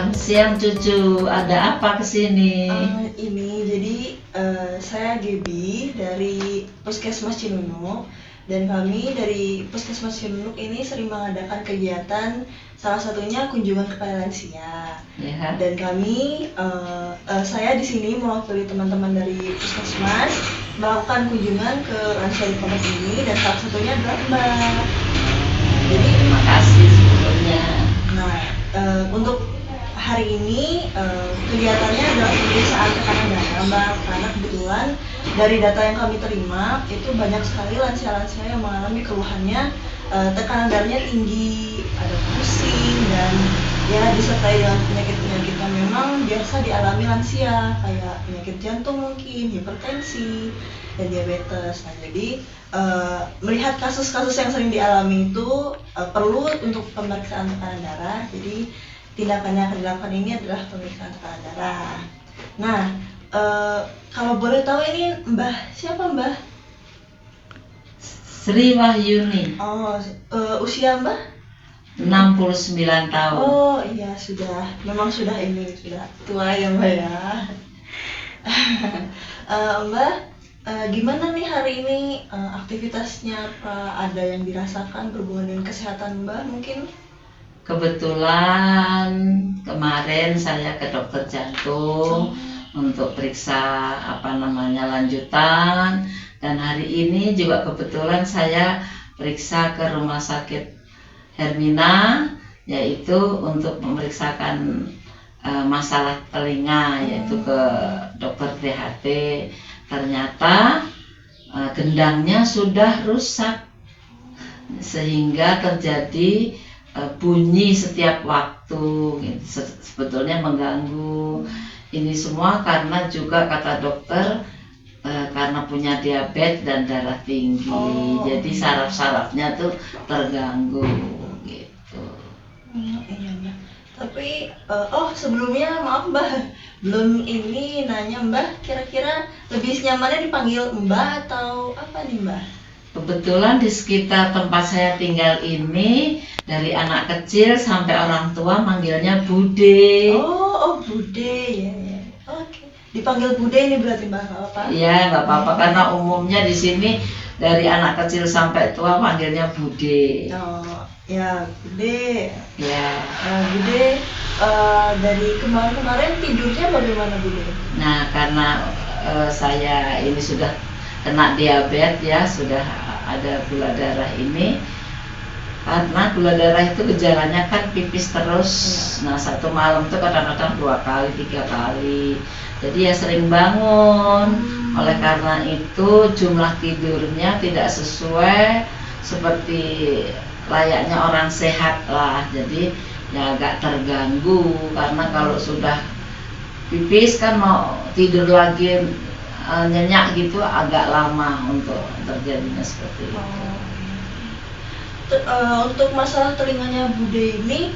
Selamat siang cucu, ada apa kesini? Ini jadi saya Gebi dari Puskesmas Cinunuk, dan kami dari Puskesmas Cinunuk ini sering mengadakan kegiatan, salah satunya kunjungan kepada lansia. Ya. Dan kami, saya di sini mewakili teman-teman dari Puskesmas melakukan kunjungan ke lansia di komplek ini, dan salah satunya adalah Mbak. Jadi Terima kasih sebelumnya. Nah, untuk hari ini kegiatannya adalah pemeriksaan tekanan darah, Mbak, karena kebetulan dari data yang kami terima itu banyak sekali lansia-lansia yang mengalami keluhannya tekanan darahnya tinggi, ada pusing, dan ya disertai dengan penyakit-penyakit yang memang biasa dialami lansia, kayak penyakit jantung mungkin, hipertensi, dan diabetes. Nah, jadi melihat kasus-kasus yang sering dialami itu perlu untuk pemeriksaan tekanan darah. Jadi tindakan yang akan dilakukan ini adalah pemeriksaan tekanan darah. Nah, kalau boleh tahu ini Mbah siapa, Mbah? Sri Wahyuni, Oh, usia Mbah? 69 tahun. Oh iya, memang sudah tua ya Mbah ya. Mbah, gimana nih hari ini aktivitasnya, apa ada yang dirasakan berhubungan dengan kesehatan Mbah mungkin? Kebetulan kemarin saya ke dokter jantung untuk periksa lanjutan, dan hari ini juga kebetulan saya periksa ke rumah sakit Hermina, yaitu untuk memeriksakan masalah telinga, yaitu ke dokter DHT. Ternyata gendangnya sudah rusak sehingga terjadi bunyi setiap waktu, sebetulnya mengganggu. Ini semua karena juga kata dokter karena punya diabetes dan darah tinggi, jadi saraf-sarafnya tuh terganggu gitu. Iya Mbak. Tapi sebelumnya maaf Mbak, belum ini nanya Mbak, kira-kira lebih nyamannya dipanggil Mbak atau apa nih Mbak? Kebetulan di sekitar tempat saya tinggal ini, dari anak kecil sampai orang tua manggilnya Bude. Oh Bude ya. Oke. Dipanggil Bude ini berarti Mbak, nggak apa-apa? Iya, nggak apa-apa, karena umumnya di sini dari anak kecil sampai tua manggilnya Bude. Oh ya, Bude. Ya. Bude, dari kemarin-kemarin tidurnya bagaimana Bude? Nah, karena saya ini sudah kena diabetes ya, sudah ada gula darah ini. Karena gula darah itu gejalanya kan pipis terus. Nah, satu malam tuh kadang-kadang 2 kali, 3 kali. Jadi ya sering bangun. Oleh karena itu jumlah tidurnya tidak sesuai seperti layaknya orang sehat lah. Jadi ya agak terganggu, karena kalau sudah pipis kan mau tidur lagi nyenyak gitu agak lama untuk terjadinya seperti itu. Untuk masalah telinganya Bude ini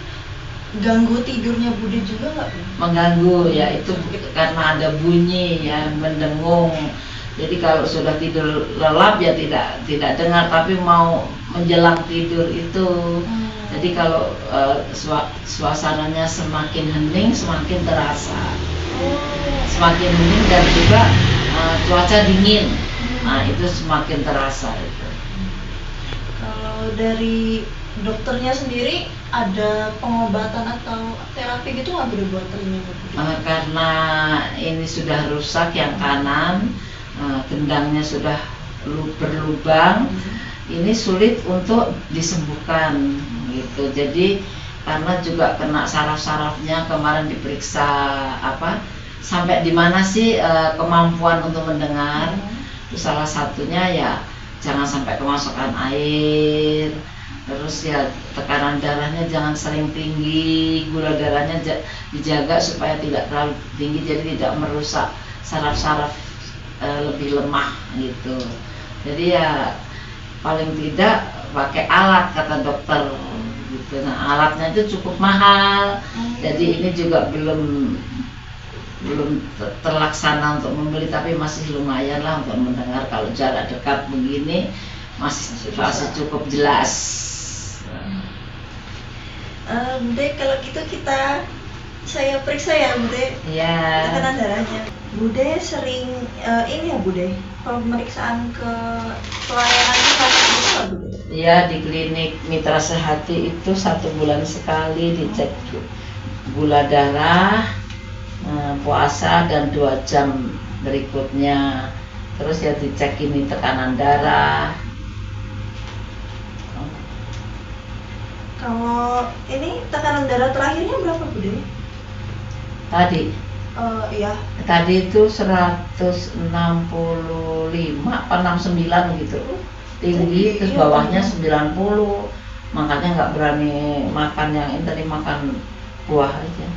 ganggu tidurnya Bude juga nggak? Mengganggu ya, itu karena ada bunyi ya, mendengung. Jadi kalau sudah tidur lelap ya tidak dengar, tapi mau menjelang tidur itu. Jadi kalau suasananya semakin hening semakin terasa. Semakin hening dan juga cuaca dingin, nah itu semakin terasa itu. Kalau dari dokternya sendiri ada pengobatan atau terapi gitu nggak buat telinga? Karena ini sudah rusak yang kanan, gendangnya sudah berlubang, ini sulit untuk disembuhkan gitu. Jadi karena juga kena saraf-sarafnya, kemarin diperiksa sampai di mana sih kemampuan untuk mendengar. Itu salah satunya ya jangan sampai kemasukan air, terus ya tekanan darahnya jangan sering tinggi, gula darahnya dijaga supaya tidak terlalu tinggi, jadi tidak merusak saraf-saraf lebih lemah gitu. Jadi ya paling tidak pakai alat kata dokter gitu. Nah, alatnya itu cukup mahal, jadi ini juga belum terlaksana untuk membeli, tapi masih lumayan lah untuk mendengar. Kalau jarak dekat begini masih cukup jelas. Bude, kalau gitu kita saya periksa ya Bude, Iya. tekanan darahnya. Bude sering ini ya Bude, pemeriksaan ke pelayanan kesehatan gitu nggak Bude? Iya, di klinik Mitra Sehati itu 1 bulan sekali dicek gula darah, puasa dan 2 jam berikutnya. Terus ya dicek ini tekanan darah. Kalau ini tekanan darah terakhirnya berapa Bude? Tadi Iya. Tadi itu 165 apa 69 gitu. Tinggi, terus bawahnya 90. Makanya nggak berani makan yang ini, tadi makan buah aja.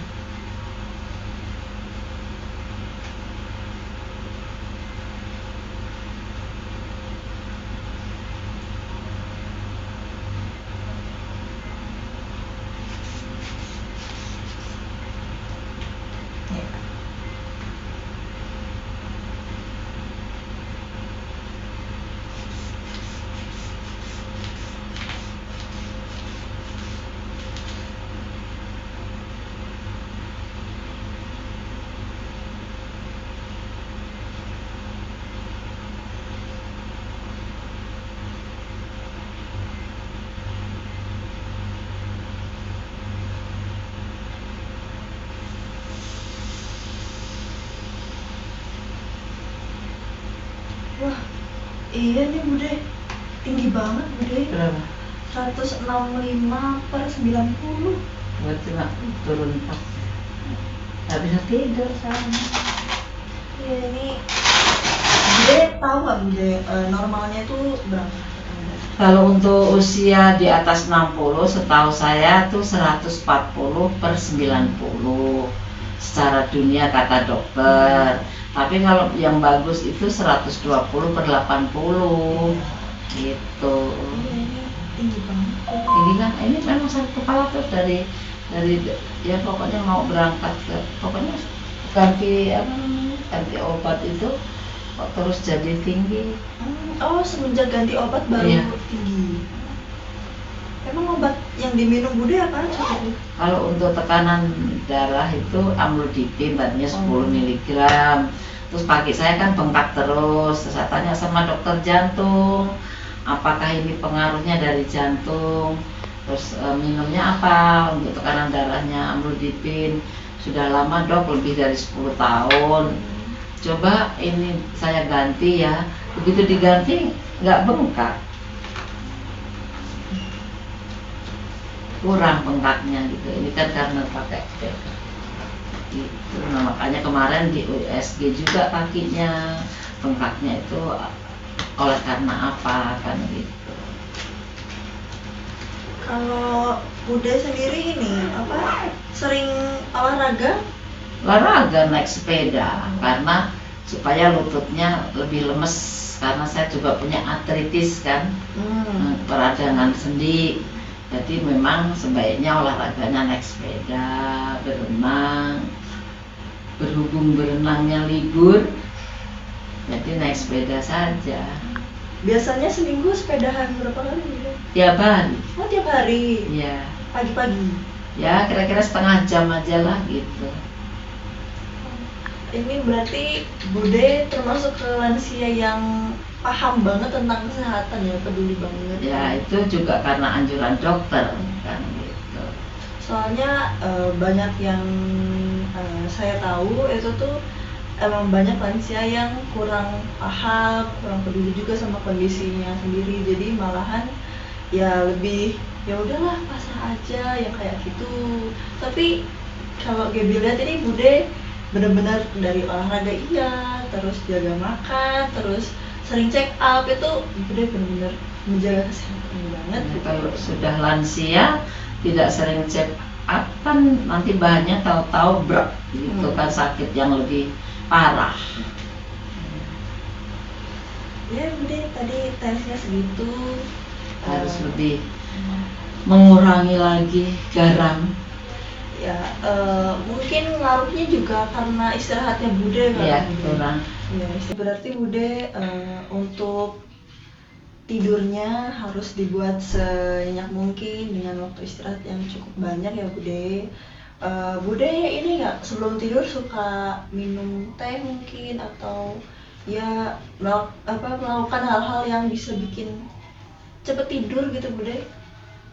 Wah, iya nih Bude, tinggi banget Bude. Berapa? 165/90. Berarti nggak turun 4. Nggak bisa tidur sama. Iya ini Bude tahu nggak Bude normalnya itu berapa? Kalau untuk usia di atas 60, setahu saya tuh 140/90 secara dunia kata dokter. Tapi kalau yang bagus itu 120/80 gitu. Iya, ini tinggi banget. Ini kan ini memang sakit kepala tuh dari ya pokoknya mau berangkat ke pokoknya ganti apa namanya, ganti obat itu kok terus jadi tinggi. Oh, semenjak ganti obat baru Iya. tinggi. Emang obat yang diminum Bude apa aja? Kalau untuk tekanan darah itu amlodipin tadinya 10 mg. Terus pagi saya kan bengkak terus. Saya tanya sama dokter jantung, apakah ini pengaruhnya dari jantung? Terus minumnya apa untuk tekanan darahnya? Amlodipin. Sudah lama dok, lebih dari 10 tahun. Coba ini saya ganti ya. Begitu diganti nggak bengkak. Kurang bengkaknya gitu. Ini kan karena pakai steker gitu. Nah, makanya kemarin di USG juga kakinya bengkaknya itu oleh karena apa kan gitu. Kalau Bude sendiri ini apa sering olahraga? Olahraga naik sepeda karena supaya lututnya lebih lemes karena saya juga punya artritis kan, peradangan sendi. Jadi memang sebaiknya olahraganya naik sepeda, berenang. Berhubung berenangnya libur, jadi naik sepeda saja. Biasanya seminggu sepedahan berapa kali Bude? Tiap hari. Oh, tiap hari. Ya, Pagi-pagi. ya kira-kira setengah jam aja lah gitu. Ini berarti Bude termasuk ke lansia yang paham banget tentang kesehatan ya, peduli banget. Ya itu juga karena anjuran dokter kan gitu. Soalnya banyak yang saya tahu itu tuh emang banyak lansia yang kurang paham, kurang peduli juga sama kondisinya sendiri. Jadi malahan ya lebih ya udahlah pasrah aja yang kayak gitu. Tapi kalau Gaby lihat ini Bude benar-benar dari olahraga iya, terus jaga makan, terus sering check up, itu Bude benar-benar menjaga kesehatan banget. Nah, kalau sudah lansia tidak sering check up kan nanti bahannya tahu-tahu berat gitu kan, sakit yang lebih parah. Ya Bude tadi tesnya segitu, Harus lebih mengurangi lagi garam. ya mungkin ngaruhnya juga karena istirahatnya Bude kan. Iya, Bude. kurang. Ya, berarti Bude untuk tidurnya harus dibuat senyenyak mungkin dengan waktu istirahat yang cukup banyak ya Bude. Bude ini nggak sebelum tidur suka minum teh mungkin atau ya melakukan hal-hal yang bisa bikin cepet tidur gitu Bude?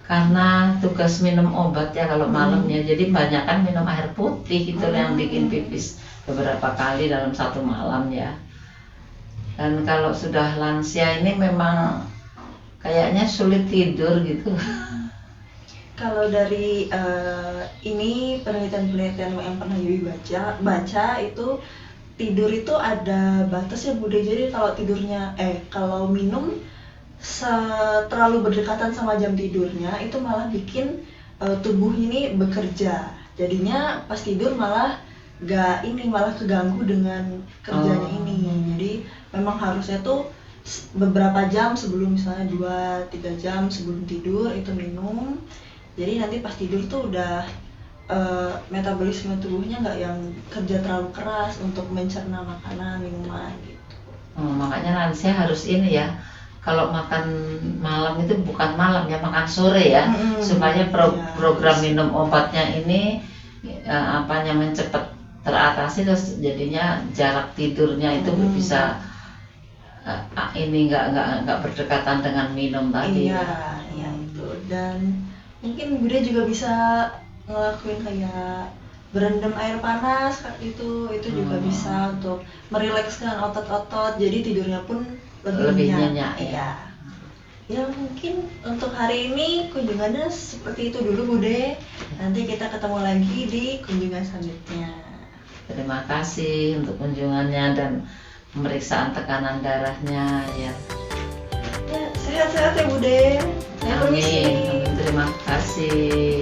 Karena tugas minum obat ya kalau malamnya, jadi banyakan minum air putih gitu yang bikin pipis beberapa kali dalam satu malam ya. Dan kalau sudah lansia ini memang kayaknya sulit tidur gitu. Kalau dari ini penelitian-penelitian yang pernah Yui baca itu tidur itu ada batasnya Bude. Jadi kalau minum terlalu berdekatan sama jam tidurnya itu malah bikin tubuh ini bekerja. Jadinya pas tidur malah malah keganggu dengan kerjanya ini. Jadi memang harusnya tuh beberapa jam sebelum, misalnya 2-3 jam sebelum tidur itu minum. Jadi nanti pas tidur tuh udah metabolisme tubuhnya nggak yang kerja terlalu keras untuk mencerna makanan, minuman gitu. Makanya lansia harus ini ya, kalau makan malam itu bukan malam ya, makan sore ya, supaya program minum obatnya ini cepat teratasi, terus jadinya jarak tidurnya itu bisa ini nggak berdekatan dengan minum tadi. Iya itu. Dan mungkin Bude juga bisa ngelakuin kayak berendam air panas itu juga bisa untuk merilekskan otot-otot, jadi tidurnya pun lebih nyenyak ya. Ya mungkin untuk hari ini kunjungannya seperti itu dulu Bude. Nanti kita ketemu lagi di kunjungan selanjutnya. Terima kasih untuk kunjungannya dan pemeriksaan tekanan darahnya ya. Ya, sehat-sehat ya Bude. Amin. Terima kasih.